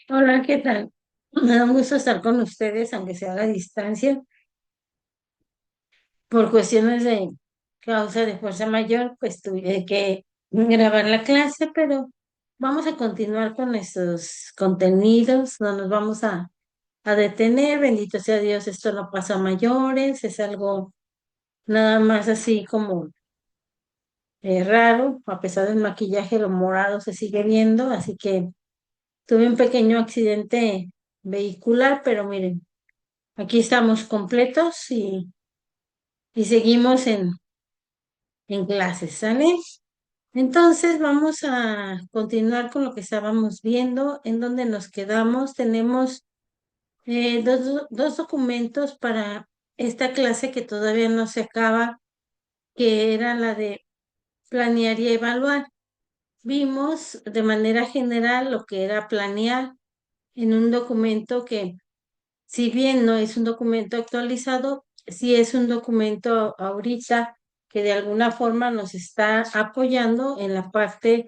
Hola, ¿qué tal? Me da un gusto estar con ustedes, aunque sea a la distancia. Por cuestiones de causa de fuerza mayor, pues tuve que grabar la clase, pero vamos a continuar con nuestros contenidos, no nos vamos a detener. Bendito sea Dios, esto no pasa a mayores, es algo nada más así como raro. A pesar del maquillaje, lo morado se sigue viendo, así que tuve un pequeño accidente vehicular, pero miren. Aquí estamos completos y seguimos en clases, ¿sale? Entonces vamos a continuar con lo que estábamos viendo, en donde nos quedamos. Tenemos dos documentos para esta clase que todavía no se acaba, que era la de planear y evaluar. Vimos de manera general lo que era planear en un documento que, si bien no es un documento actualizado, sí es un documento ahorita que de alguna forma nos está apoyando en la parte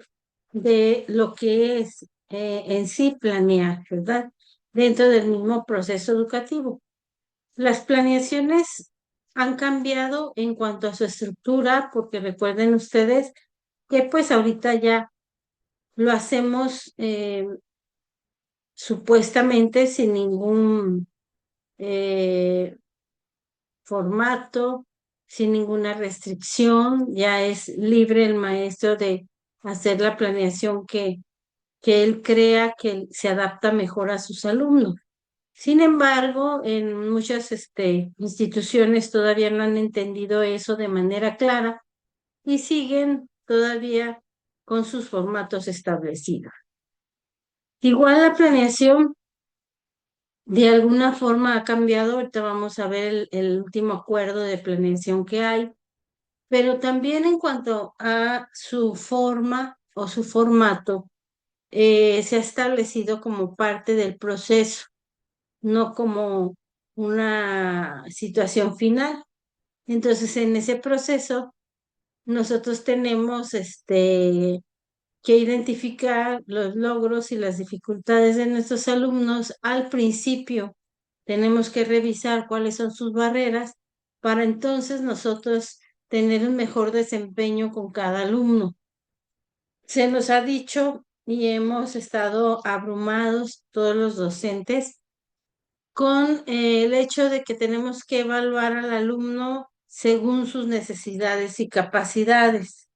de lo que es en sí planear, ¿verdad? Dentro del mismo proceso educativo. Las planeaciones han cambiado en cuanto a su estructura, porque recuerden ustedes que pues ahorita ya lo hacemos supuestamente sin ningún eh, formato, sin ninguna restricción, ya es libre el maestro de hacer la planeación que él crea que se adapta mejor a sus alumnos. Sin embargo, en muchas instituciones todavía no han entendido eso de manera clara y siguen todavía con sus formatos establecidos. Igual la planeación de alguna forma ha cambiado. Ahorita vamos a ver el último acuerdo de planeación que hay. Pero también en cuanto a su forma o su formato, se ha establecido como parte del proceso, no como una situación final. Entonces, en ese proceso, nosotros tenemos que identificar los logros y las dificultades de nuestros alumnos al principio. Tenemos que revisar cuáles son sus barreras para entonces nosotros tener un mejor desempeño con cada alumno. Se nos ha dicho y hemos estado abrumados todos los docentes con el hecho de que tenemos que evaluar al alumno según sus necesidades y capacidades.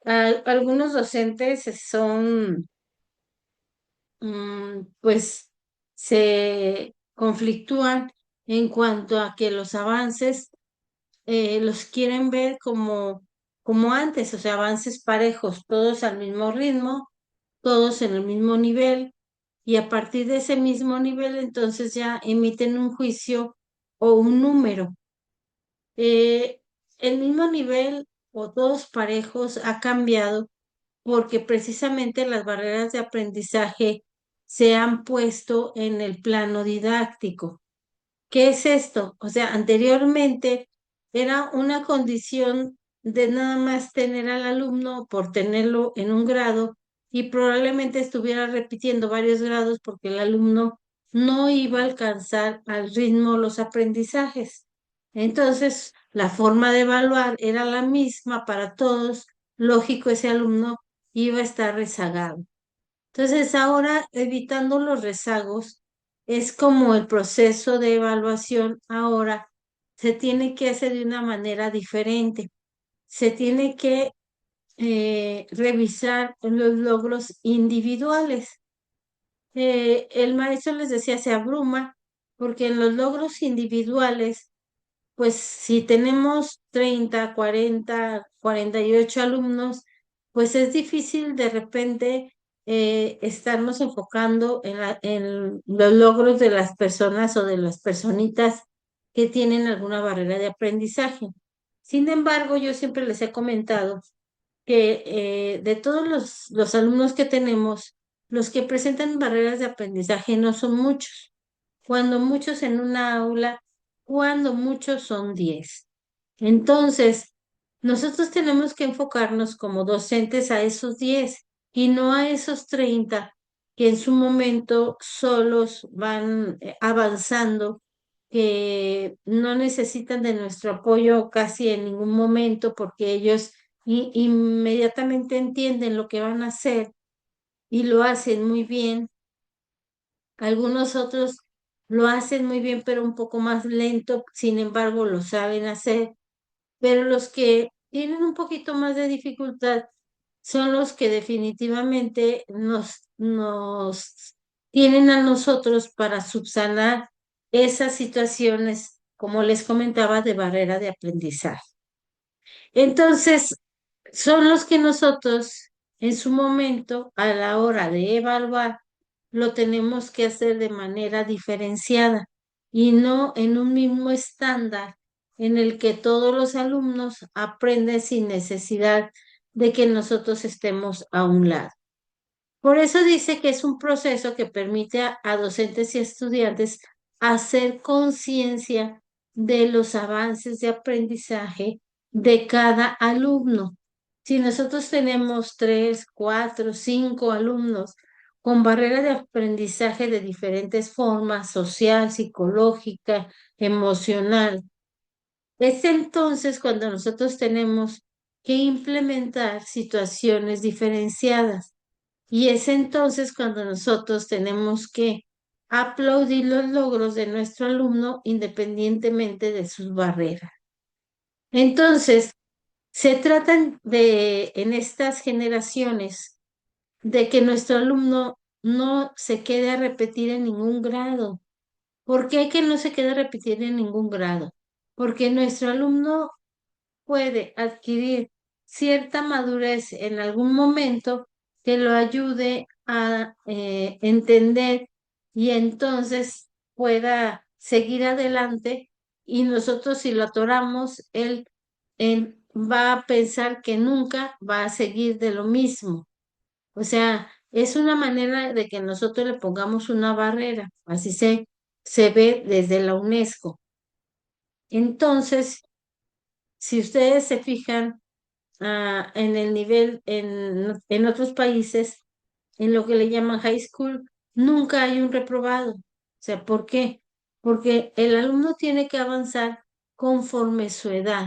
Algunos docentes son pues se conflictúan en cuanto a que los avances los quieren ver como antes, o sea, avances parejos, todos al mismo ritmo, todos en el mismo nivel, y a partir de ese mismo nivel, entonces ya emiten un juicio o un número. Eh, el mismo nivel o todos parejos ha cambiado porque precisamente las barreras de aprendizaje se han puesto en el plano didáctico. ¿Qué es esto? O sea, anteriormente era una condición de nada más tener al alumno por tenerlo en un grado y probablemente estuviera repitiendo varios grados porque el alumno no iba a alcanzar al ritmo los aprendizajes. Entonces, la forma de evaluar era la misma para todos. Lógico, ese alumno iba a estar rezagado. Entonces, ahora, evitando los rezagos, es como el proceso de evaluación ahora se tiene que hacer de una manera diferente. Se tiene que revisar los logros individuales. El maestro les decía, se abruma porque en los logros individuales, pues si tenemos 30, 40, 48 alumnos, pues es difícil de repente estarnos enfocando en los logros de las personas o de las personitas que tienen alguna barrera de aprendizaje. Sin embargo, yo siempre les he comentado que de todos los alumnos que tenemos, los que presentan barreras de aprendizaje no son muchos. Cuando muchos en una aula, cuando muchos son 10. Entonces, nosotros tenemos que enfocarnos como docentes a esos 10 y no a esos 30 que en su momento solos van avanzando, que no necesitan de nuestro apoyo casi en ningún momento porque ellos inmediatamente entienden lo que van a hacer y lo hacen muy bien. Algunos otros lo hacen muy bien, pero un poco más lento, sin embargo, lo saben hacer. Pero los que tienen un poquito más de dificultad son los que definitivamente nos tienen a nosotros para subsanar esas situaciones, como les comentaba, de barrera de aprendizaje. Entonces, son los que nosotros en su momento, a la hora de evaluar, lo tenemos que hacer de manera diferenciada y no en un mismo estándar en el que todos los alumnos aprenden sin necesidad de que nosotros estemos a un lado. Por eso dice que es un proceso que permite a docentes y estudiantes hacer conciencia de los avances de aprendizaje de cada alumno. Si nosotros tenemos 3, 4, 5 alumnos con barrera de aprendizaje de diferentes formas, social, psicológica, emocional, es entonces cuando nosotros tenemos que implementar situaciones diferenciadas. Y es entonces cuando nosotros tenemos que aplaudir los logros de nuestro alumno independientemente de sus barreras. Entonces, se trata de, en estas generaciones, de que nuestro alumno no se quede a repetir en ningún grado. ¿Por qué que no se quede a repetir en ningún grado? Porque nuestro alumno puede adquirir cierta madurez en algún momento que lo ayude a entender y entonces pueda seguir adelante y nosotros si lo atoramos, él va a pensar que nunca va a seguir de lo mismo. O sea, es una manera de que nosotros le pongamos una barrera, así se ve desde la UNESCO. Entonces, si ustedes se fijan, en el nivel en otros países, en lo que le llaman high school, nunca hay un reprobado. O sea, ¿por qué? Porque el alumno tiene que avanzar conforme su edad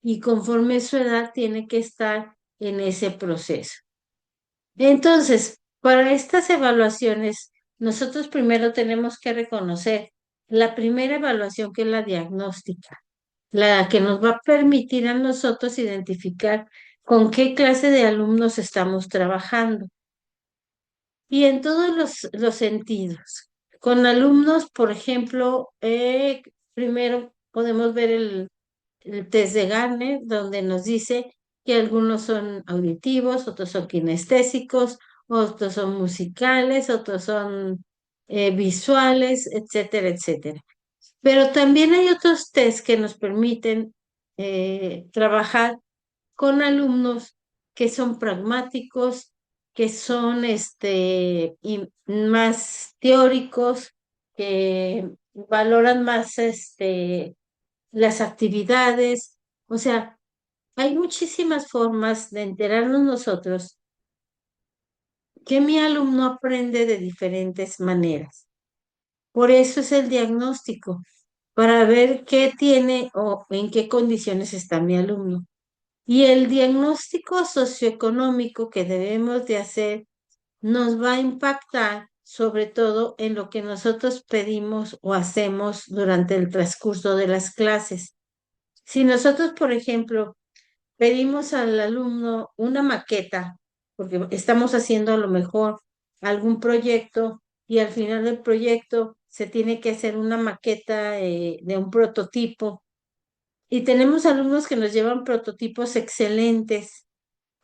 y conforme su edad tiene que estar en ese proceso. Entonces, para estas evaluaciones, nosotros primero tenemos que reconocer la primera evaluación que es la diagnóstica, la que nos va a permitir a nosotros identificar con qué clase de alumnos estamos trabajando. Y en todos los sentidos. Con alumnos, por ejemplo, primero podemos ver el test de Gardner, donde nos dice que algunos son auditivos, otros son kinestésicos, otros son musicales, otros son visuales, etcétera, etcétera. Pero también hay otros test que nos permiten trabajar con alumnos que son pragmáticos, que son más teóricos, que valoran más las actividades. O sea, hay muchísimas formas de enterarnos nosotros que mi alumno aprende de diferentes maneras. Por eso es el diagnóstico, para ver qué tiene o en qué condiciones está mi alumno. Y el diagnóstico socioeconómico que debemos de hacer nos va a impactar sobre todo en lo que nosotros pedimos o hacemos durante el transcurso de las clases. Si nosotros, por ejemplo, pedimos al alumno una maqueta, porque estamos haciendo a lo mejor algún proyecto y al final del proyecto se tiene que hacer una maqueta de un prototipo y tenemos alumnos que nos llevan prototipos excelentes.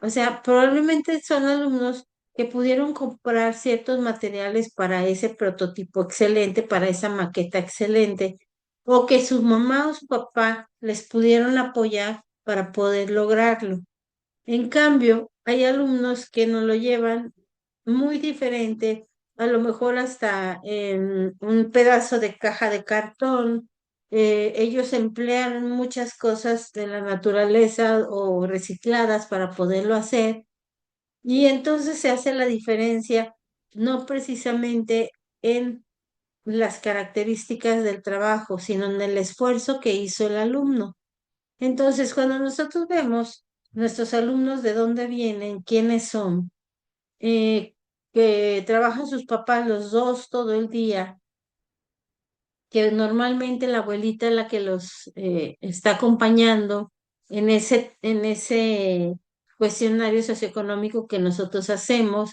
O sea, probablemente son alumnos que pudieron comprar ciertos materiales para ese prototipo excelente, para esa maqueta excelente, o que su mamá o su papá les pudieron apoyar para poder lograrlo. En cambio, hay alumnos que nos lo llevan muy diferente, a lo mejor hasta en un pedazo de caja de cartón. Ellos emplean muchas cosas de la naturaleza o recicladas para poderlo hacer y entonces se hace la diferencia no precisamente en las características del trabajo, sino en el esfuerzo que hizo el alumno. Entonces, cuando nosotros vemos nuestros alumnos de dónde vienen, quiénes son, eh, que trabajan sus papás los dos todo el día, que normalmente la abuelita es la que los está acompañando en ese cuestionario socioeconómico que nosotros hacemos,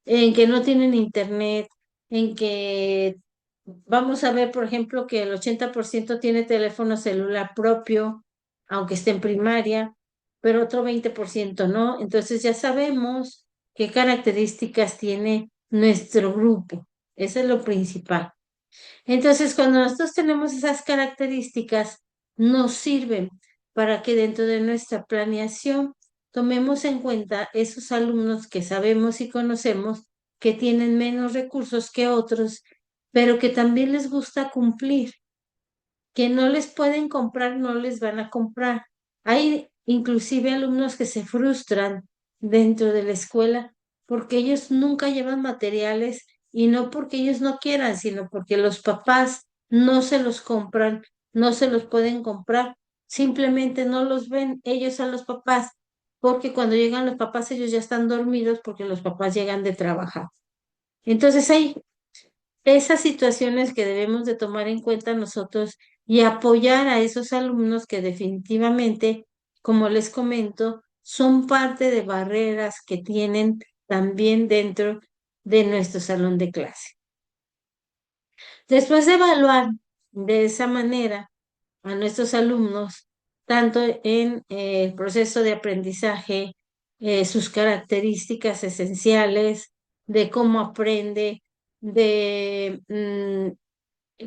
en que no tienen internet, en que vamos a ver, por ejemplo, que el 80% tiene teléfono celular propio, aunque esté en primaria, pero otro 20% no. Entonces ya sabemos qué características tiene nuestro grupo. Eso es lo principal. Entonces, cuando nosotros tenemos esas características, nos sirven para que dentro de nuestra planeación tomemos en cuenta esos alumnos que sabemos y conocemos que tienen menos recursos que otros, pero que también les gusta cumplir, que no les pueden comprar, no les van a comprar. Hay inclusive alumnos que se frustran dentro de la escuela porque ellos nunca llevan materiales y no porque ellos no quieran, sino porque los papás no se los compran, no se los pueden comprar, simplemente no los ven ellos a los papás, porque cuando llegan los papás ellos ya están dormidos porque los papás llegan de trabajar. Entonces hay esas situaciones que debemos de tomar en cuenta nosotros y apoyar a esos alumnos que definitivamente, como les comento, son parte de barreras que tienen también dentro de nuestro salón de clase. Después de evaluar de esa manera a nuestros alumnos, tanto en el proceso de aprendizaje, sus características esenciales, de cómo aprende, de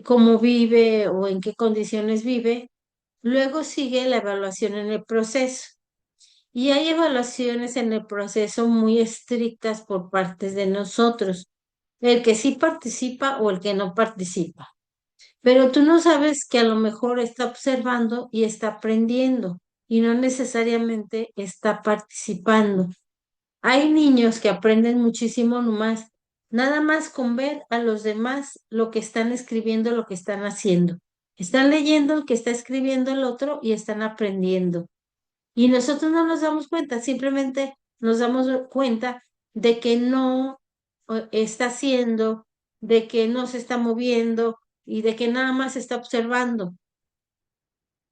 cómo vive o en qué condiciones vive. Luego sigue la evaluación en el proceso. Y hay evaluaciones en el proceso muy estrictas por partes de nosotros, el que sí participa o el que no participa. Pero tú no sabes que a lo mejor está observando y está aprendiendo y no necesariamente está participando. Hay niños que aprenden muchísimo nomás, nada más con ver a los demás lo que están escribiendo, lo que están haciendo. Están leyendo lo que está escribiendo el otro y están aprendiendo. Y nosotros no nos damos cuenta, simplemente nos damos cuenta de que no está haciendo, de que no se está moviendo y de que nada más está observando.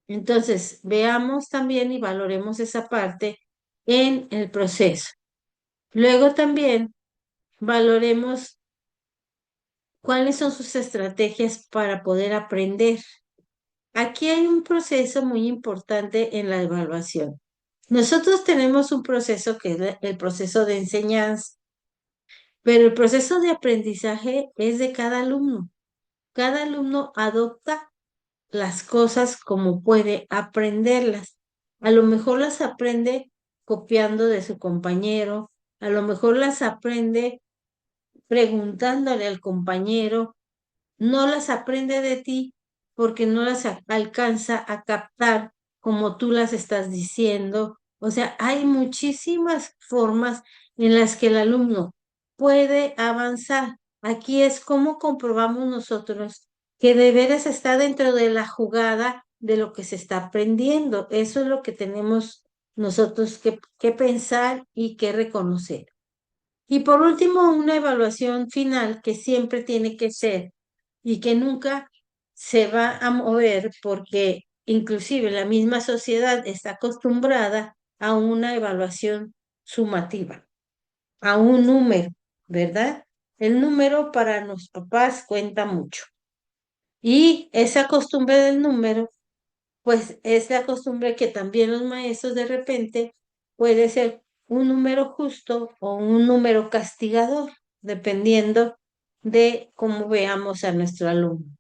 Entonces, veamos también y valoremos esa parte en el proceso. Luego también valoremos cuáles son sus estrategias para poder aprender. Aquí hay un proceso muy importante en la evaluación. Nosotros tenemos un proceso que es el proceso de enseñanza, pero el proceso de aprendizaje es de cada alumno. Cada alumno adopta las cosas como puede aprenderlas. A lo mejor las aprende copiando de su compañero, a lo mejor las aprende preguntándole al compañero, no las aprende de ti porque no las alcanza a captar como tú las estás diciendo. O sea, hay muchísimas formas en las que el alumno puede avanzar. Aquí es como comprobamos nosotros que de veras está dentro de la jugada de lo que se está aprendiendo. Eso es lo que tenemos nosotros que pensar y que reconocer. Y por último, una evaluación final que siempre tiene que ser y que nunca se va a mover porque inclusive la misma sociedad está acostumbrada a una evaluación sumativa, a un número, ¿verdad? El número para los papás cuenta mucho. Y esa costumbre del número pues es la costumbre que también los maestros de repente puede ser un número justo o un número castigador, dependiendo de cómo veamos a nuestro alumno.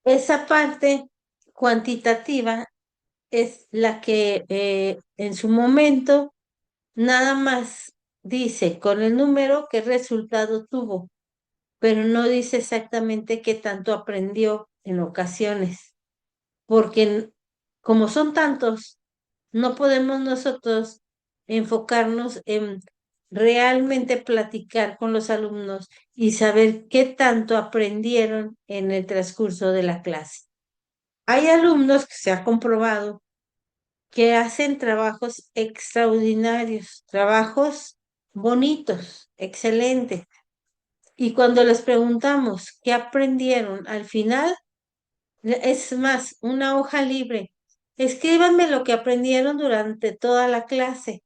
Esa parte cuantitativa es la que en su momento nada más dice con el número qué resultado tuvo, pero no dice exactamente qué tanto aprendió en ocasiones porque como son tantos, no podemos nosotros enfocarnos en realmente platicar con los alumnos y saber qué tanto aprendieron en el transcurso de la clase. Hay alumnos que se ha comprobado que hacen trabajos extraordinarios, trabajos bonitos, excelentes. Y cuando les preguntamos qué aprendieron al final, es más, una hoja libre. Escríbanme lo que aprendieron durante toda la clase.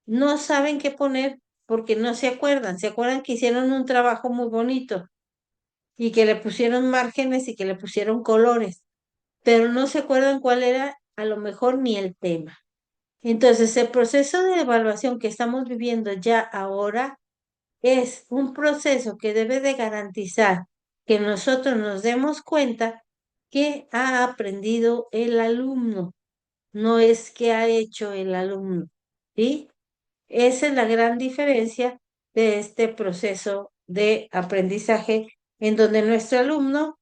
No saben qué poner porque no se acuerdan. Se acuerdan que hicieron un trabajo muy bonito y que le pusieron márgenes y que le pusieron colores, pero no se acuerdan cuál era a lo mejor ni el tema. Entonces, el proceso de evaluación que estamos viviendo ya ahora es un proceso que debe de garantizar que nosotros nos demos cuenta que ha aprendido el alumno, no es que ha hecho el alumno, ¿sí? Esa es la gran diferencia de este proceso de aprendizaje en donde nuestro alumno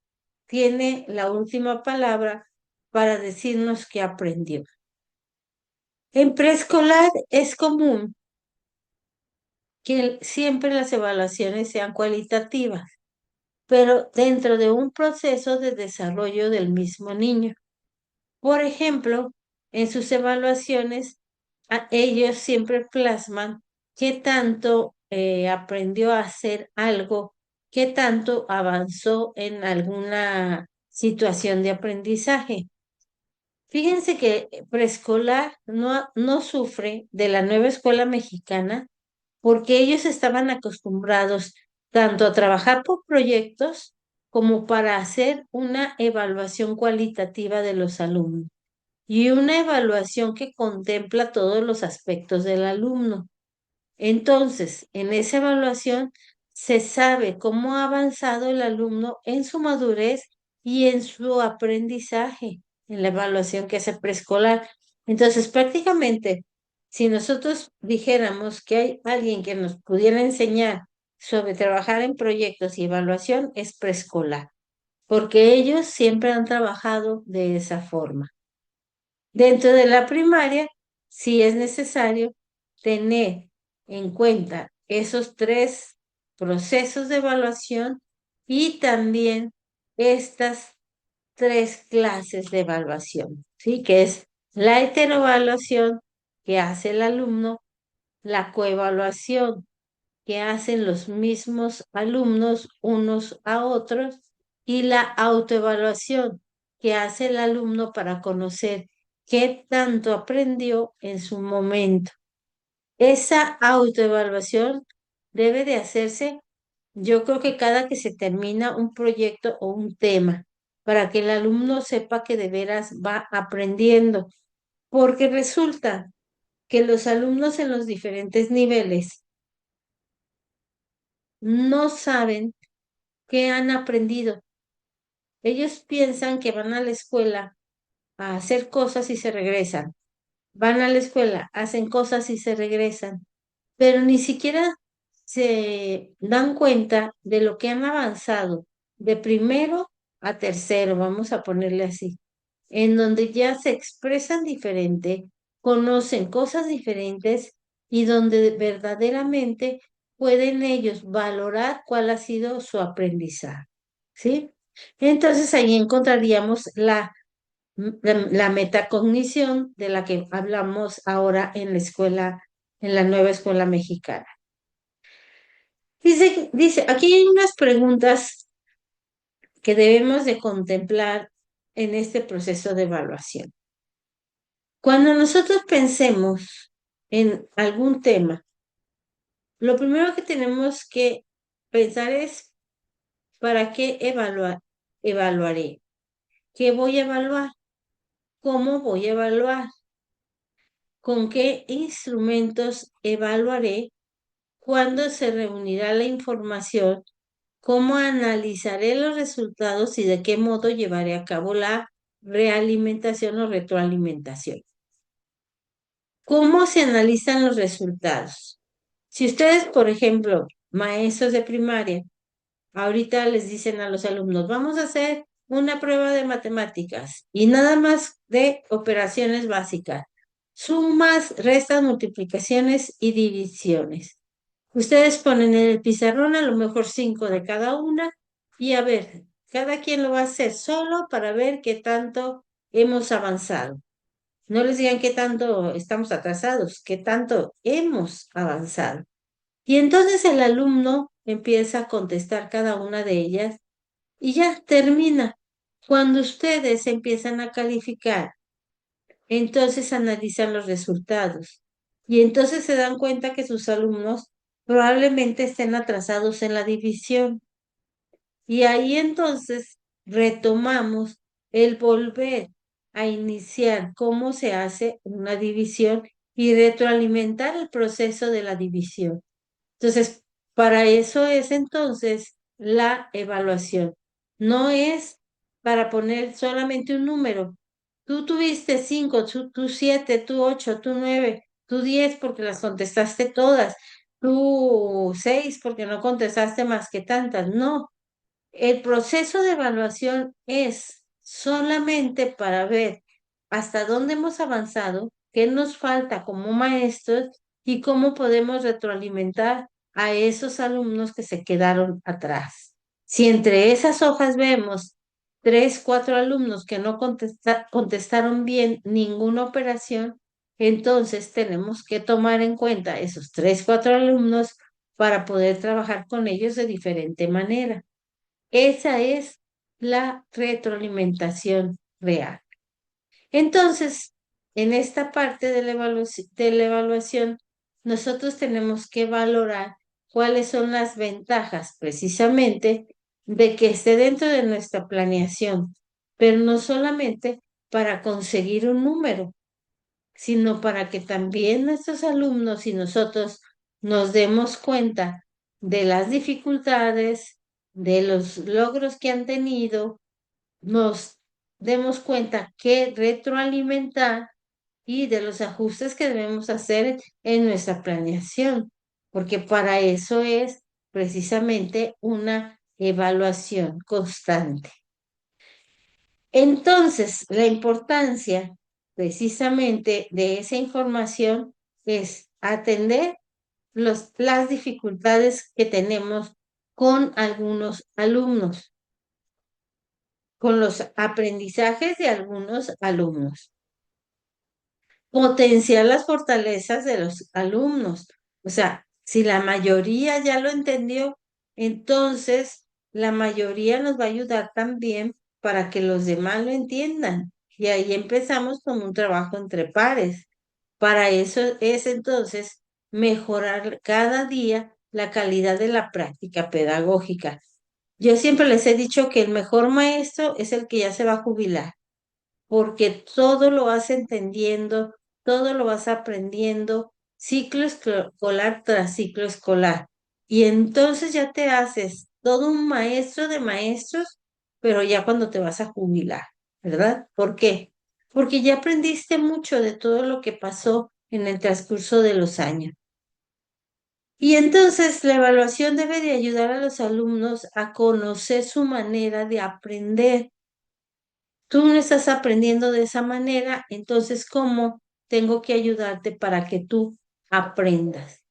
tiene la última palabra para decirnos qué aprendió. En preescolar es común que siempre las evaluaciones sean cualitativas, pero dentro de un proceso de desarrollo del mismo niño. Por ejemplo, en sus evaluaciones, ellos siempre plasman qué tanto aprendió a hacer algo, qué tanto avanzó en alguna situación de aprendizaje. Fíjense que preescolar no sufre de la nueva escuela mexicana porque ellos estaban acostumbrados tanto a trabajar por proyectos como para hacer una evaluación cualitativa de los alumnos y una evaluación que contempla todos los aspectos del alumno. Entonces, en esa evaluación se sabe cómo ha avanzado el alumno en su madurez y en su aprendizaje, en la evaluación que hace preescolar. Entonces, prácticamente, si nosotros dijéramos que hay alguien que nos pudiera enseñar sobre trabajar en proyectos y evaluación, es preescolar, porque ellos siempre han trabajado de esa forma. Dentro de la primaria, sí es necesario tener en cuenta esos tres procesos de evaluación y también estas tres clases de evaluación, ¿sí? Que es la heteroevaluación que hace el alumno, la coevaluación que hacen los mismos alumnos unos a otros y la autoevaluación que hace el alumno para conocer qué tanto aprendió en su momento. Esa autoevaluación debe de hacerse, yo creo que cada que se termina un proyecto o un tema, para que el alumno sepa que de veras va aprendiendo, porque resulta que los alumnos en los diferentes niveles no saben qué han aprendido. Ellos piensan que van a la escuela a hacer cosas y se regresan. Van a la escuela, hacen cosas y se regresan, pero ni siquiera se dan cuenta de lo que han avanzado de primero a tercero, vamos a ponerle así, en donde ya se expresan diferente, conocen cosas diferentes y donde verdaderamente pueden ellos valorar cuál ha sido su aprendizaje, ¿sí? Entonces ahí encontraríamos la metacognición de la que hablamos ahora en la escuela, en la nueva escuela mexicana. Dice, aquí hay unas preguntas que debemos de contemplar en este proceso de evaluación. Cuando nosotros pensemos en algún tema, lo primero que tenemos que pensar es, ¿para qué evaluaré? ¿Qué voy a evaluar? ¿Cómo voy a evaluar? ¿Con qué instrumentos evaluaré? ¿Cuándo se reunirá la información? ¿Cómo analizaré los resultados y de qué modo llevaré a cabo la realimentación o retroalimentación? ¿Cómo se analizan los resultados? Si ustedes, por ejemplo, maestros de primaria, ahorita les dicen a los alumnos, vamos a hacer una prueba de matemáticas y nada más de operaciones básicas. Sumas, restas, multiplicaciones y divisiones. Ustedes ponen en el pizarrón a lo mejor 5 de cada una y a ver, cada quien lo va a hacer solo para ver qué tanto hemos avanzado. No les digan qué tanto estamos atrasados, qué tanto hemos avanzado. Y entonces el alumno empieza a contestar cada una de ellas y ya termina. Cuando ustedes empiezan a calificar, entonces analizan los resultados y entonces se dan cuenta que sus alumnos probablemente estén atrasados en la división. Y ahí entonces retomamos el volver a iniciar cómo se hace una división y retroalimentar el proceso de la división. Entonces, para eso es entonces la evaluación. No es para poner solamente un número. Tú tuviste 5, tú 7, tú 8, tú 9, tú 10 porque las contestaste todas, tú 6 porque no contestaste más que tantas. No, el proceso de evaluación es solamente para ver hasta dónde hemos avanzado, qué nos falta como maestros y cómo podemos retroalimentar a esos alumnos que se quedaron atrás. Si entre esas hojas vemos 3, 4 alumnos que no contestaron bien ninguna operación, entonces tenemos que tomar en cuenta esos 3, 4 alumnos para poder trabajar con ellos de diferente manera. Esa es la retroalimentación real. Entonces, en esta parte de la evaluación, nosotros tenemos que valorar cuáles son las ventajas precisamente de que esté dentro de nuestra planeación, pero no solamente para conseguir un número, sino para que también nuestros alumnos y nosotros nos demos cuenta de las dificultades, de los logros que han tenido, nos demos cuenta que retroalimentar y de los ajustes que debemos hacer en nuestra planeación, porque para eso es precisamente una evaluación constante. Entonces, la importancia precisamente de esa información es atender las dificultades que tenemos con algunos alumnos, con los aprendizajes de algunos alumnos, potenciar las fortalezas de los alumnos. O sea, si la mayoría ya lo entendió, entonces la mayoría nos va a ayudar también para que los demás lo entiendan. Y ahí empezamos con un trabajo entre pares. Para eso es entonces mejorar cada día la calidad de la práctica pedagógica. Yo siempre les he dicho que el mejor maestro es el que ya se va a jubilar porque todo lo vas entendiendo, todo lo vas aprendiendo, ciclo escolar tras ciclo escolar. Y entonces ya te haces todo un maestro de maestros, pero ya cuando te vas a jubilar, ¿verdad? ¿Por qué? Porque ya aprendiste mucho de todo lo que pasó en el transcurso de los años. Y entonces la evaluación debe de ayudar a los alumnos a conocer su manera de aprender. Tú no estás aprendiendo de esa manera, entonces, ¿cómo tengo que ayudarte para que tú aprendas?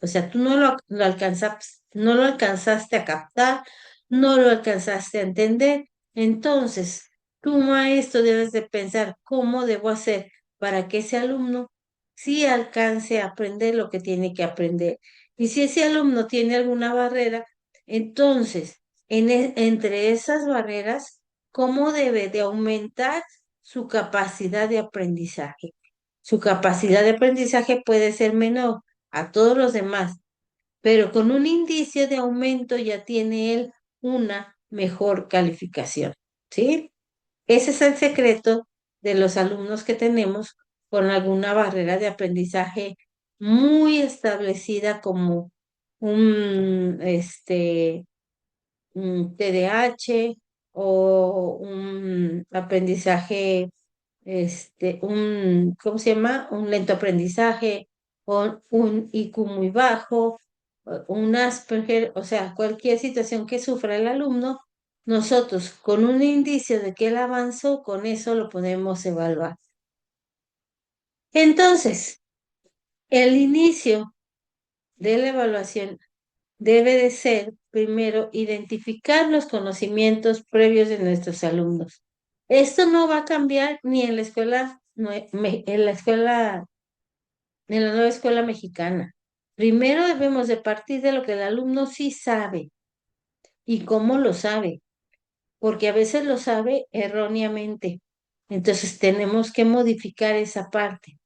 O sea, tú no lo alcanzaste a captar, no lo alcanzaste a entender. Entonces, tú, maestro, debes de pensar cómo debo hacer para que ese alumno sí alcance a aprender lo que tiene que aprender. Y si ese alumno tiene alguna barrera, entonces, entre esas barreras, cómo debe de aumentar su capacidad de aprendizaje. Su capacidad de aprendizaje puede ser menor a todos los demás, pero con un indicio de aumento ya tiene él una mejor calificación, ¿sí? Ese es el secreto de los alumnos que tenemos con alguna barrera de aprendizaje muy establecida como un TDAH o un aprendizaje, ¿cómo se llama? Un lento aprendizaje o un IQ muy bajo, o un Asperger, o sea, cualquier situación que sufra el alumno, nosotros con un indicio de que él avanzó, con eso lo podemos evaluar. Entonces, el inicio de la evaluación debe de ser, primero, identificar los conocimientos previos de nuestros alumnos. Esto no va a cambiar ni en la escuela, en la escuela, en la nueva escuela mexicana. Primero debemos de partir de lo que el alumno sí sabe y cómo lo sabe, porque a veces lo sabe erróneamente. Entonces tenemos que modificar esa parte.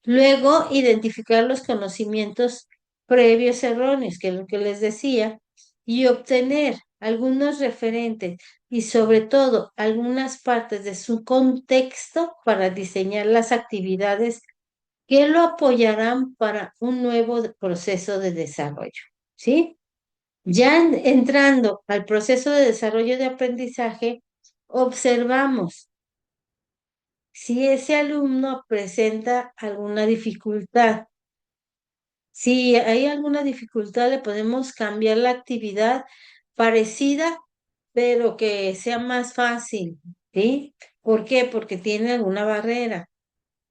Luego, identificar los conocimientos previos erróneos, que es lo que les decía, y obtener algunos referentes y sobre todo algunas partes de su contexto para diseñar las actividades que lo apoyarán para un nuevo proceso de desarrollo. ¿Sí? Ya entrando al proceso de desarrollo de aprendizaje, observamos si ese alumno presenta alguna dificultad. Si hay alguna dificultad, le podemos cambiar la actividad parecida, pero que sea más fácil, ¿sí? ¿Por qué? Porque tiene alguna barrera.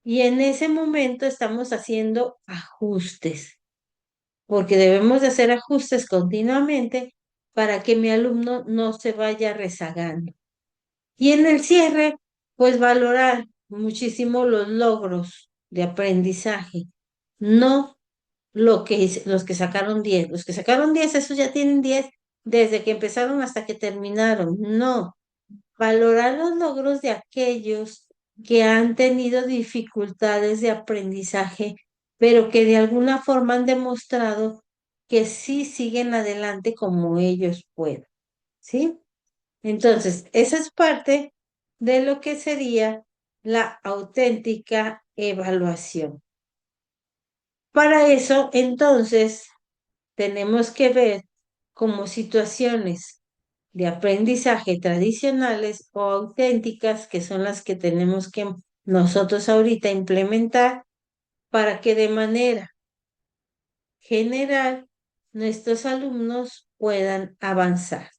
Y en ese momento estamos haciendo ajustes, porque debemos de hacer ajustes continuamente para que mi alumno no se vaya rezagando. Y en el cierre, pues valorar muchísimo los logros de aprendizaje, no los que sacaron 10. Los que sacaron 10, esos ya tienen 10 desde que empezaron hasta que terminaron. No, valorar los logros de aquellos que han tenido dificultades de aprendizaje, pero que de alguna forma han demostrado que sí siguen adelante como ellos pueden, ¿sí? Entonces, esa es parte de lo que sería la auténtica evaluación. Para eso, entonces, tenemos que ver como situaciones de aprendizaje tradicionales o auténticas, que son las que tenemos que nosotros ahorita implementar para que de manera general nuestros alumnos puedan avanzar.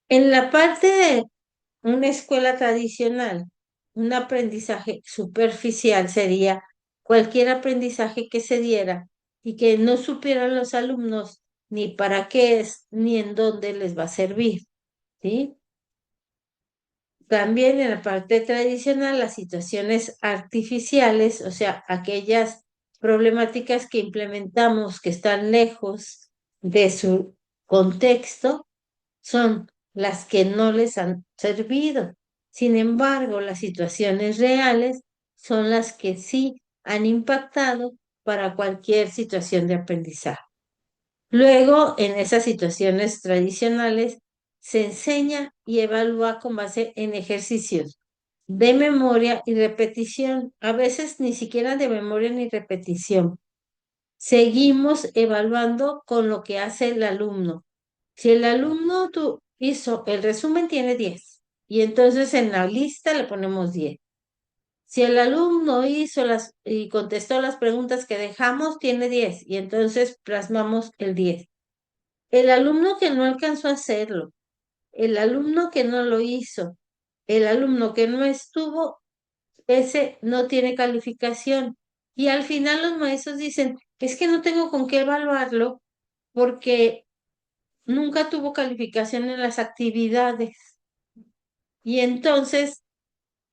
En la parte de una escuela tradicional, un aprendizaje superficial sería cualquier aprendizaje que se diera y que no supieran los alumnos ni para qué es ni en dónde les va a servir, ¿sí? También en la parte tradicional, las situaciones artificiales, o sea, aquellas problemáticas que implementamos que están lejos de su contexto, son las que no les han servido. Sin embargo, las situaciones reales son las que sí han impactado para cualquier situación de aprendizaje. Luego, en esas situaciones tradicionales, se enseña y evalúa con base en ejercicios de memoria y repetición, a veces ni siquiera de memoria ni repetición. Seguimos evaluando con lo que hace el alumno. Si el alumno hizo el resumen, tiene 10 y entonces en la lista le ponemos 10. Si el alumno hizo y contestó las preguntas que dejamos, tiene 10 y entonces plasmamos el 10. El alumno que no alcanzó a hacerlo, el alumno que no lo hizo, el alumno que no estuvo, ese no tiene calificación. Y al final los maestros dicen, es que no tengo con qué evaluarlo porque nunca tuvo calificación en las actividades. Y entonces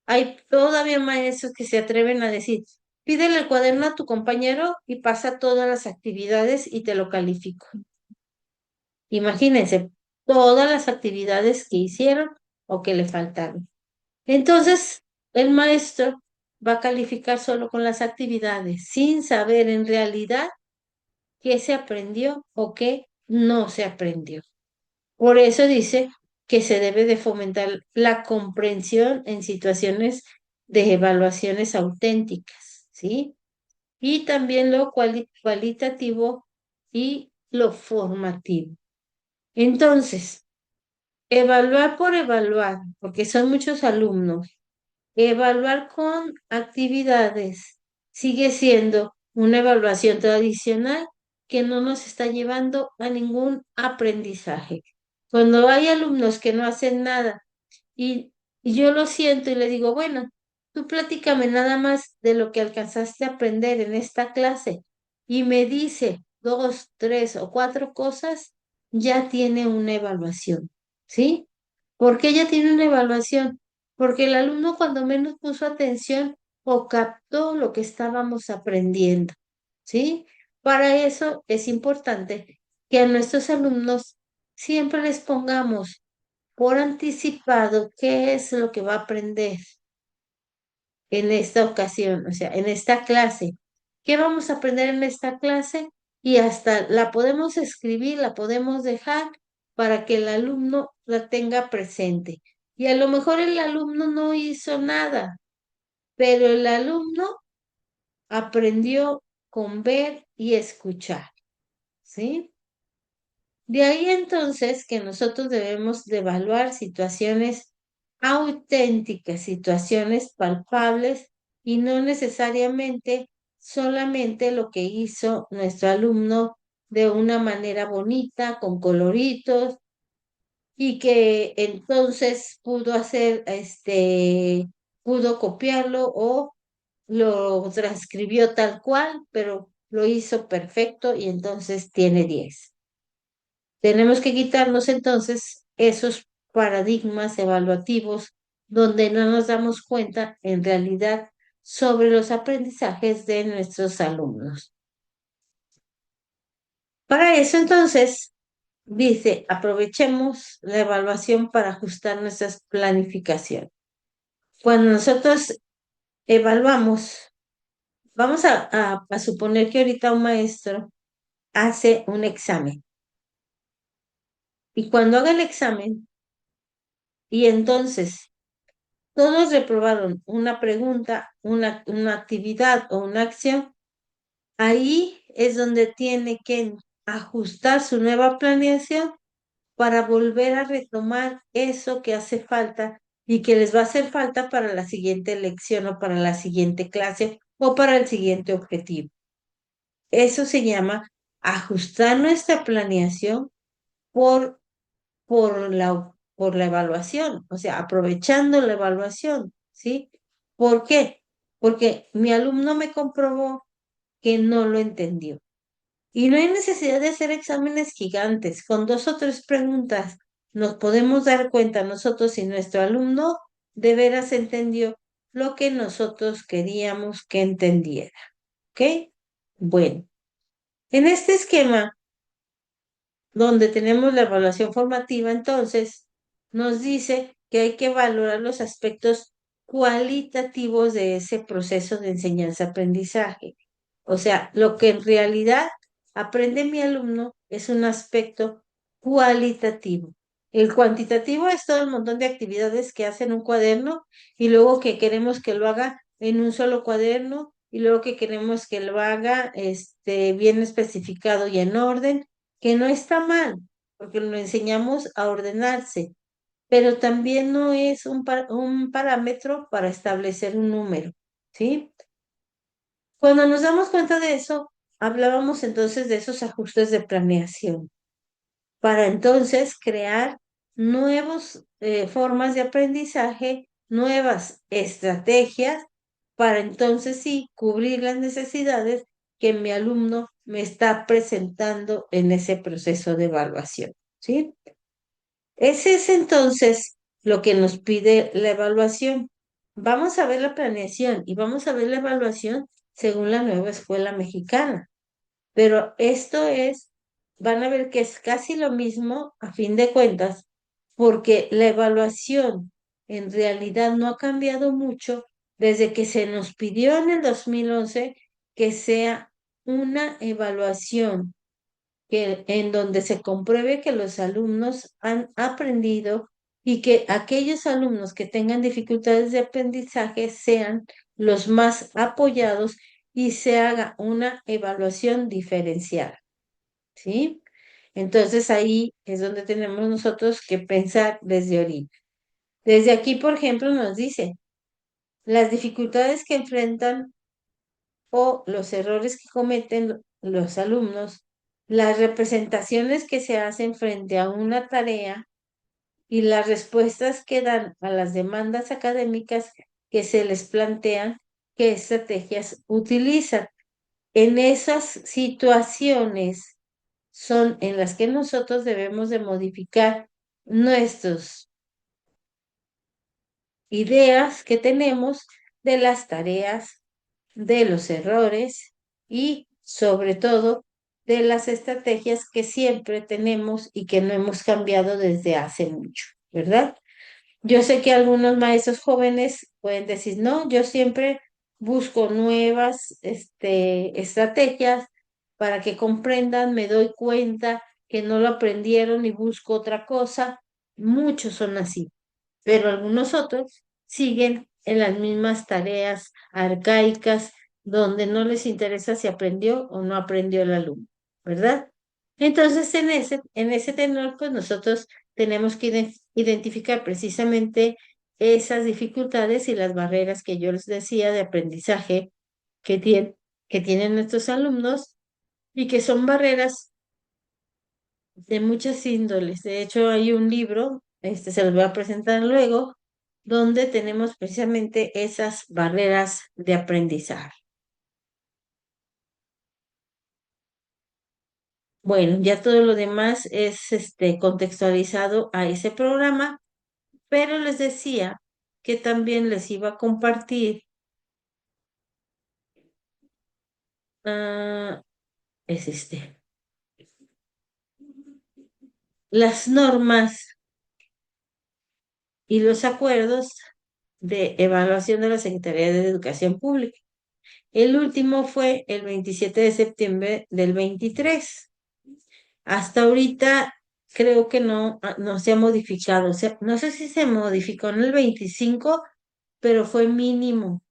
hay todavía maestros que se atreven a decir, pídele el cuaderno a tu compañero y pasa todas las actividades y te lo califico. Imagínense todas las actividades que hicieron o que le faltaron. Entonces, el maestro va a calificar solo con las actividades, sin saber en realidad qué se aprendió o qué no se aprendió. Por eso dice que se debe de fomentar la comprensión en situaciones de evaluaciones auténticas, ¿sí? Y también lo cualitativo y lo formativo. Entonces, evaluar por evaluar, porque son muchos alumnos, evaluar con actividades sigue siendo una evaluación tradicional que no nos está llevando a ningún aprendizaje. Cuando hay alumnos que no hacen nada y yo lo siento y le digo, bueno, tú platícame nada más de lo que alcanzaste a aprender en esta clase y me dice dos, tres o cuatro cosas, ya tiene una evaluación, ¿sí? ¿Por qué ya tiene una evaluación? Porque el alumno cuando menos puso atención o captó lo que estábamos aprendiendo, ¿sí? Para eso es importante que a nuestros alumnos siempre les pongamos por anticipado qué es lo que va a aprender en esta ocasión, o sea, en esta clase. ¿Qué vamos a aprender en esta clase? Y hasta la podemos escribir, la podemos dejar para que el alumno la tenga presente. Y a lo mejor el alumno no hizo nada, pero el alumno aprendió con ver y escuchar, ¿sí? De ahí entonces que nosotros debemos de evaluar situaciones auténticas, situaciones palpables y no necesariamente solamente lo que hizo nuestro alumno de una manera bonita, con coloritos y que entonces pudo hacer, pudo copiarlo o lo transcribió tal cual, pero lo hizo perfecto y entonces tiene 10. Tenemos que quitarnos entonces esos paradigmas evaluativos donde no nos damos cuenta en realidad sobre los aprendizajes de nuestros alumnos. Para eso entonces, dice, aprovechemos la evaluación para ajustar nuestras planificaciones. Cuando nosotros evaluamos, vamos a suponer que ahorita un maestro hace un examen y cuando haga el examen y entonces todos reprobaron una pregunta, una actividad o una acción. Ahí es donde tiene que ajustar su nueva planeación para volver a retomar eso que hace falta y que les va a hacer falta para la siguiente lección o para la siguiente clase o para el siguiente objetivo. Eso se llama ajustar nuestra planeación por por la evaluación, o sea, aprovechando la evaluación, ¿sí? ¿Por qué? Porque mi alumno me comprobó que no lo entendió. Y no hay necesidad de hacer exámenes gigantes. Con dos o tres preguntas nos podemos dar cuenta nosotros si nuestro alumno de veras entendió lo que nosotros queríamos que entendiera. ¿Ok? Bueno, en este esquema donde tenemos la evaluación formativa, entonces nos dice que hay que valorar los aspectos cualitativos de ese proceso de enseñanza-aprendizaje. O sea, lo que en realidad aprende mi alumno es un aspecto cualitativo. El cuantitativo es todo el montón de actividades que hace en un cuaderno y luego que queremos que lo haga en un solo cuaderno y luego que queremos que lo haga bien especificado y en orden, que no está mal, porque lo enseñamos a ordenarse, pero también no es un parámetro para establecer un número, ¿sí? Cuando nos damos cuenta de eso, hablábamos entonces de esos ajustes de planeación para entonces crear nuevas formas de aprendizaje, nuevas estrategias para entonces sí cubrir las necesidades que mi alumno me está presentando en ese proceso de evaluación, ¿sí? Ese es entonces lo que nos pide la evaluación. Vamos a ver la planeación y vamos a ver la evaluación según la nueva escuela mexicana. Pero esto es, van a ver que es casi lo mismo a fin de cuentas, porque la evaluación en realidad no ha cambiado mucho desde que se nos pidió en el 2011 que sea una evaluación en donde se compruebe que los alumnos han aprendido y que aquellos alumnos que tengan dificultades de aprendizaje sean los más apoyados y se haga una evaluación diferenciada, ¿sí? Entonces ahí es donde tenemos nosotros que pensar desde ahorita. Desde aquí, por ejemplo, nos dice las dificultades que enfrentan o los errores que cometen los alumnos, las representaciones que se hacen frente a una tarea y las respuestas que dan a las demandas académicas que se les plantean qué estrategias utilizan. En esas situaciones son en las que nosotros debemos de modificar nuestras ideas que tenemos de las tareas, de los errores y sobre todo de las estrategias que siempre tenemos y que no hemos cambiado desde hace mucho, ¿verdad? Yo sé que algunos maestros jóvenes pueden decir, no, yo siempre busco nuevas estrategias para que comprendan, me doy cuenta que no lo aprendieron y busco otra cosa. Muchos son así, pero algunos otros siguen en las mismas tareas arcaicas donde no les interesa si aprendió o no aprendió el alumno, ¿verdad? Entonces, en ese tenor, pues nosotros tenemos que identificar precisamente esas dificultades y las barreras que yo les decía de aprendizaje que, que tienen nuestros alumnos y que son barreras de muchas índoles. De hecho, hay un libro, se los voy a presentar luego, donde tenemos precisamente esas barreras de aprendizaje. Bueno, ya todo lo demás es contextualizado a ese programa, pero les decía que también les iba a compartir, ah, es las normas y los acuerdos de evaluación de la Secretaría de Educación Pública. El último fue el 27 de septiembre del 23. Hasta ahorita creo que no se ha modificado. O sea, no sé si se modificó en el 25, pero fue mínimo.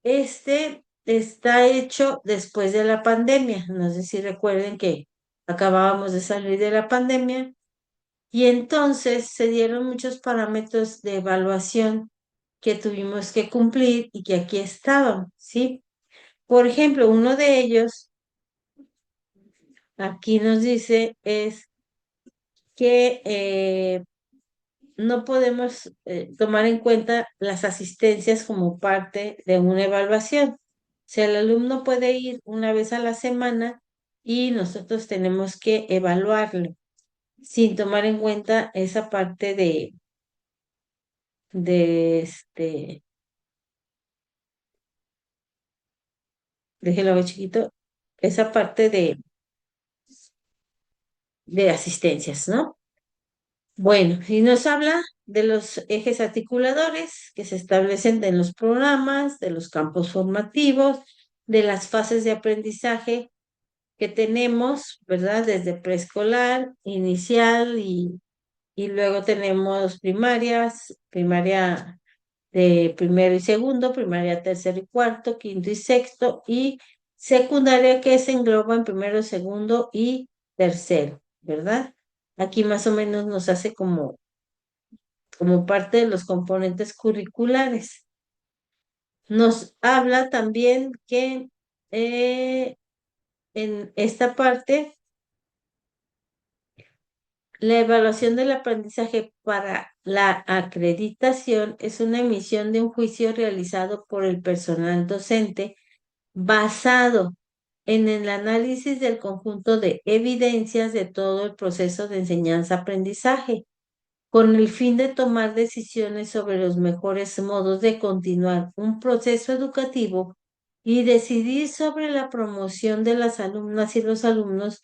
Este está hecho después de la pandemia. No sé si recuerden que acabábamos de salir de la pandemia y entonces se dieron muchos parámetros de evaluación que tuvimos que cumplir y que aquí estaban, ¿sí? Por ejemplo, uno de ellos aquí nos dice es que no podemos tomar en cuenta las asistencias como parte de una evaluación. O sea, el alumno puede ir una vez a la semana y nosotros tenemos que evaluarlo sin tomar en cuenta esa parte de déjelo ver chiquito, esa parte de asistencias, ¿no? Bueno, y nos habla de los ejes articuladores que se establecen en los programas, de los campos formativos, de las fases de aprendizaje que tenemos, ¿verdad? Desde preescolar, inicial y luego tenemos primarias, primaria de primero y segundo, primaria tercero y cuarto, quinto y sexto y secundaria que se engloba en primero, segundo y tercero, ¿verdad? Aquí más o menos nos hace como parte de los componentes curriculares. Nos habla también que en esta parte, la evaluación del aprendizaje para la acreditación es una emisión de un juicio realizado por el personal docente basado en el análisis del conjunto de evidencias de todo el proceso de enseñanza-aprendizaje con el fin de tomar decisiones sobre los mejores modos de continuar un proceso educativo y decidir sobre la promoción de las alumnas y los alumnos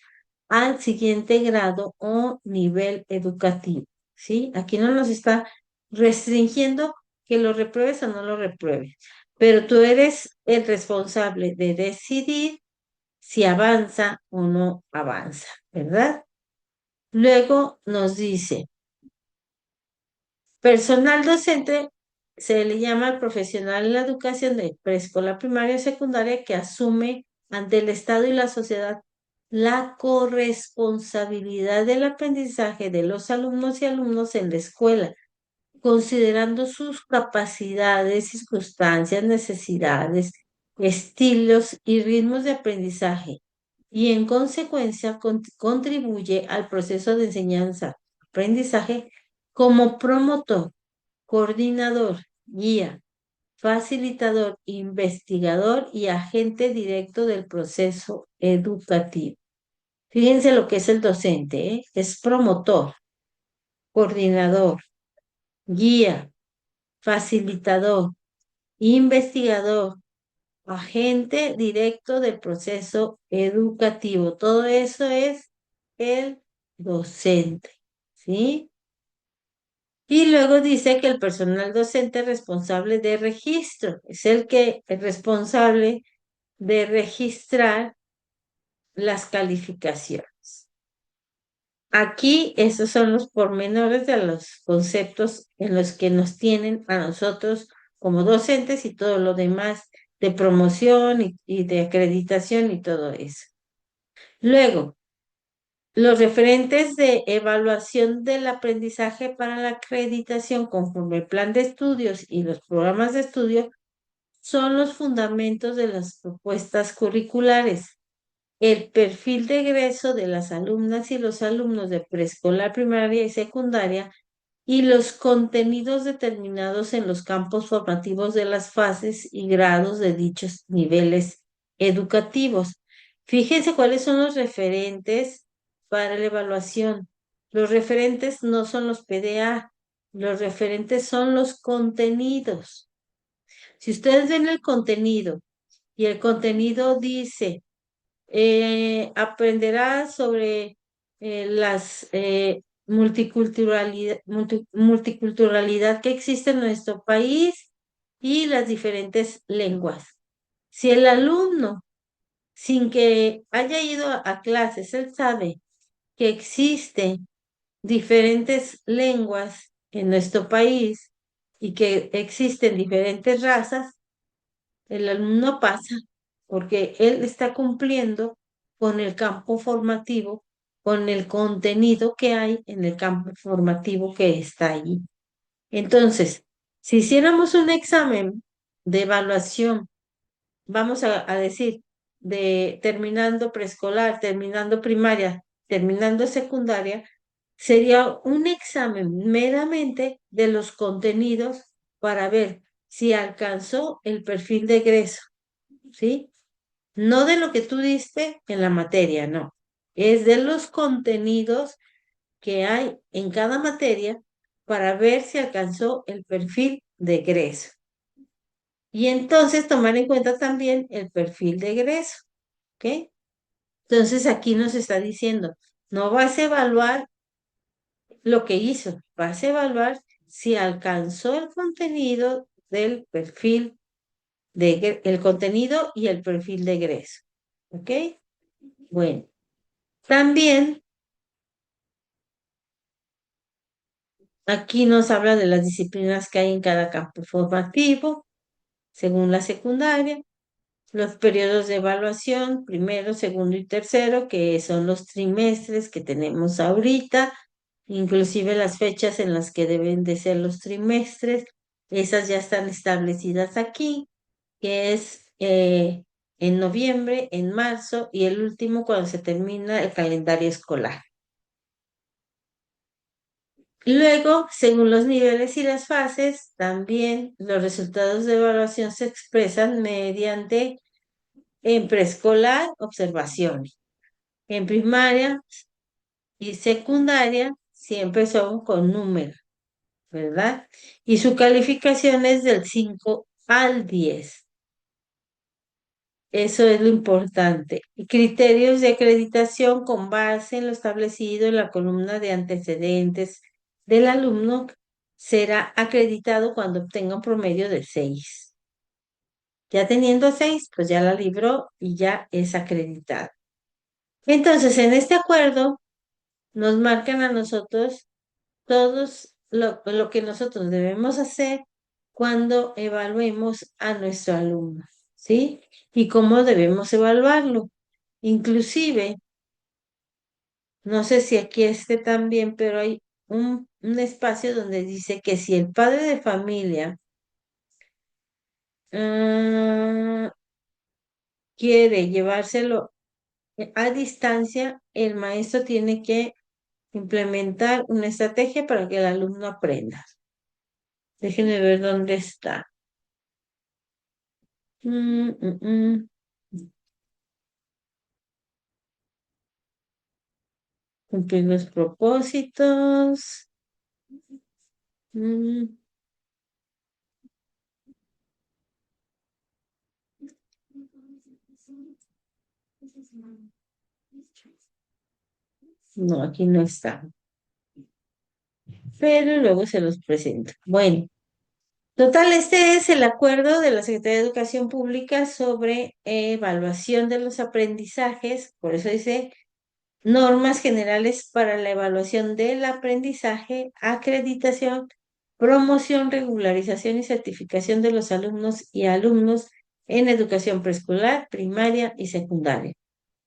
al siguiente grado o nivel educativo. ¿Sí? Aquí no nos está restringiendo que lo repruebes o no lo repruebes, pero tú eres el responsable de decidir si avanza o no avanza, ¿verdad? Luego nos dice, personal docente se le llama al profesional en la educación de preescolar, primaria y secundaria que asume ante el Estado y la sociedad la corresponsabilidad del aprendizaje de los alumnos y alumnos en la escuela, considerando sus capacidades, circunstancias, necesidades, estilos y ritmos de aprendizaje, y en consecuencia contribuye al proceso de enseñanza-aprendizaje como promotor, coordinador, guía, facilitador, investigador y agente directo del proceso educativo. Fíjense lo que es el docente, ¿eh? Es promotor, coordinador, guía, facilitador, investigador, agente directo del proceso educativo. Todo eso es el docente, ¿sí? Y luego dice que el personal docente responsable de registro es el que es responsable de registrar las calificaciones. Aquí esos son los pormenores de los conceptos en los que nos tienen a nosotros como docentes y todo lo demás de promoción y de acreditación y todo eso. Luego, los referentes de evaluación del aprendizaje para la acreditación conforme el plan de estudios y los programas de estudio son los fundamentos de las propuestas curriculares. El perfil de egreso de las alumnas y los alumnos de preescolar, primaria y secundaria y los contenidos determinados en los campos formativos de las fases y grados de dichos niveles educativos. Fíjense cuáles son los referentes para la evaluación. Los referentes no son los PDA, los referentes son los contenidos. Si ustedes ven el contenido y el contenido dice, aprenderá sobre las multiculturalidad que existe en nuestro país y las diferentes lenguas. Si el alumno, sin que haya ido a clases, él sabe que existen diferentes lenguas en nuestro país y que existen diferentes razas, el alumno pasa porque él está cumpliendo con el campo formativo, con el contenido que hay en el campo formativo que está allí. Entonces, si hiciéramos un examen de evaluación, vamos a decir, de terminando preescolar, terminando primaria, terminando secundaria, sería un examen meramente de los contenidos para ver si alcanzó el perfil de egreso, ¿sí? No de lo que tú diste en la materia, no. Es de los contenidos que hay en cada materia para ver si alcanzó el perfil de egreso. Y entonces tomar en cuenta también el perfil de egreso, ¿ok? Entonces aquí nos está diciendo, no vas a evaluar lo que hizo, vas a evaluar si alcanzó el contenido del perfil el contenido y el perfil de egreso, ¿ok? Bueno, también aquí nos habla de las disciplinas que hay en cada campo formativo, según la secundaria, los periodos de evaluación, primero, segundo y tercero, que son los trimestres que tenemos ahorita, inclusive las fechas en las que deben de ser los trimestres, esas ya están establecidas aquí, que es en noviembre, en marzo y el último cuando se termina el calendario escolar. Luego, según los niveles y las fases, también los resultados de evaluación se expresan mediante en preescolar, observaciones. En primaria y secundaria, siempre son con números, ¿verdad? Y su calificación es del 5 al 10. Eso es lo importante. Y criterios de acreditación con base en lo establecido en la columna de antecedentes del alumno será acreditado cuando obtenga un promedio de 6. Ya teniendo 6, pues ya la libró y ya es acreditado. Entonces, en este acuerdo nos marcan a nosotros todos lo que nosotros debemos hacer cuando evaluemos a nuestro alumno, ¿sí? Y cómo debemos evaluarlo. Inclusive, no sé si aquí esté también, pero hay un espacio donde dice que si el padre de familia ah, quiere llevárselo a distancia, el maestro tiene que implementar una estrategia para que el alumno aprenda. Déjenme ver dónde está. Mm, mm, mm. Cumplir los propósitos. Mm, no, aquí no está, pero luego se los presento. Bueno, total, este es el acuerdo de la Secretaría de Educación Pública sobre evaluación de los aprendizajes, por eso dice normas generales para la evaluación del aprendizaje, acreditación, promoción, regularización y certificación de los alumnos y alumnos en educación preescolar, primaria y secundaria.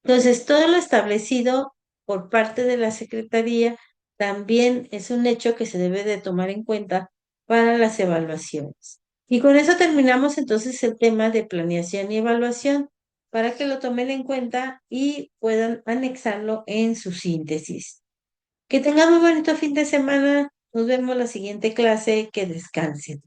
Entonces, todo lo establecido por parte de la Secretaría también es un hecho que se debe de tomar en cuenta para las evaluaciones. Y con eso terminamos entonces el tema de planeación y evaluación para que lo tomen en cuenta y puedan anexarlo en su síntesis. Que tengan muy bonito fin de semana. Nos vemos la siguiente clase. Que descansen.